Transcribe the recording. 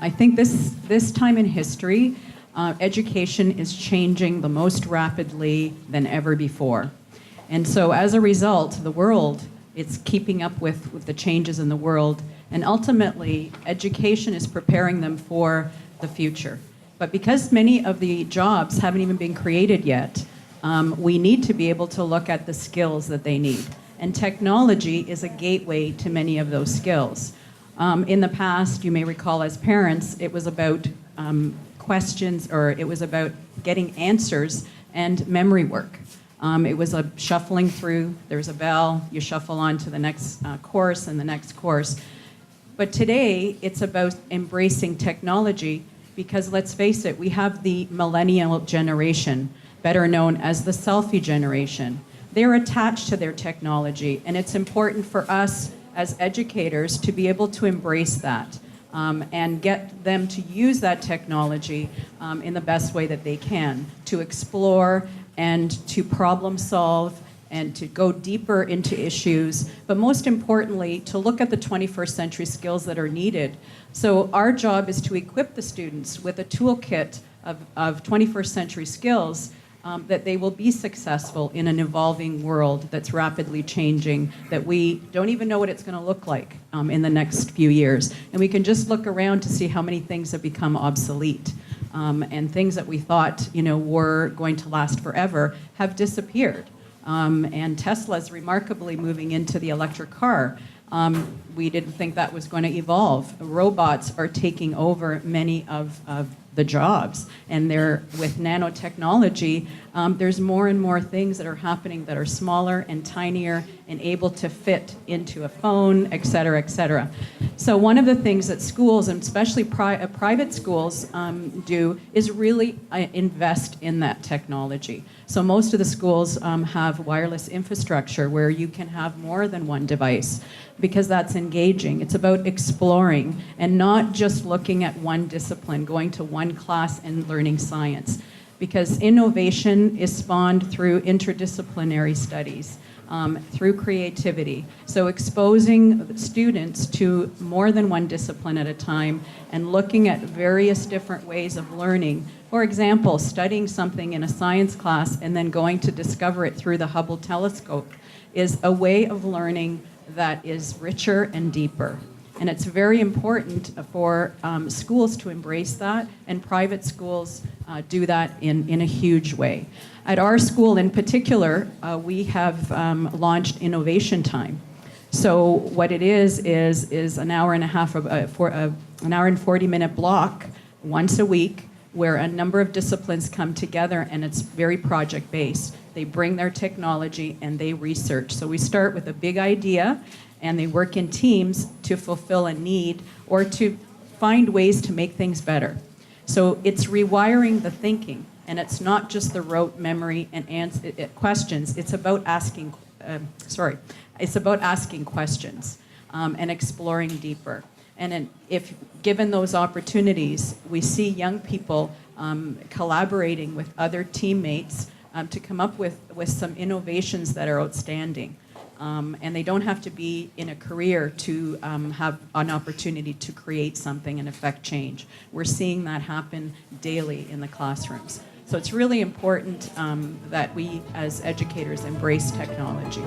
I think this time in history, education is changing the most rapidly than ever before. And so as a result, the world, it's keeping up with the changes in the world, and ultimately, education is preparing them for the future. But because many of the jobs haven't even been created yet, we need to be able to look at the skills that they need. And technology is a gateway to many of those skills. In the past, you may recall as parents, it was about questions, or it was about getting answers and memory work. It was a shuffling through, there's a bell, you shuffle on to the next course and the next course. But today, it's about embracing technology because let's face it, we have the millennial generation, better known as the selfie generation. They're attached to their technology, and it's important for us as educators to be able to embrace that and get them to use that technology in the best way that they can, to explore and to problem solve and to go deeper into issues, but most importantly, to look at the 21st century skills that are needed. So our job is to equip the students with a toolkit of 21st century skills that they will be successful in an evolving world that's rapidly changing, that we don't even know what it's going to look like in the next few years. And we can just look around to see how many things have become obsolete. And things that we thought, were going to last forever have disappeared. And Tesla's remarkably moving into the electric car. We didn't think that was going to evolve. Robots are taking over many of the jobs, and with nanotechnology, there's more and more things that are happening that are smaller and tinier and able to fit into a phone, et cetera, et cetera. So one of the things that schools, and especially private schools, do is really invest in that technology. So most of the schools have wireless infrastructure where you can have more than one device because that's engaging. It's about exploring and not just looking at one discipline, going to one class and learning science. Because innovation is spawned through interdisciplinary studies, through creativity. So exposing students to more than one discipline at a time and looking at various different ways of learning. For example, studying something in a science class and then going to discover it through the Hubble telescope is a way of learning that is richer and deeper. And it's very important for schools to embrace that, and private schools do that in a huge way. At our school in particular, we have launched Innovation Time. So what it is an hour and a half, an hour and 40-minute block once a week where a number of disciplines come together, and it's very project-based. They bring their technology and they research. So we start with a big idea, and they work in teams to fulfill a need or to find ways to make things better. So it's rewiring the thinking, and it's not just the rote memory and questions. It's about asking, it's about asking questions and exploring deeper. And if given those opportunities, we see young people collaborating with other teammates to come up with some innovations that are outstanding. And they don't have to be in a career to have an opportunity to create something and affect change. We're seeing that happen daily in the classrooms. So it's really important that we as educators embrace technology.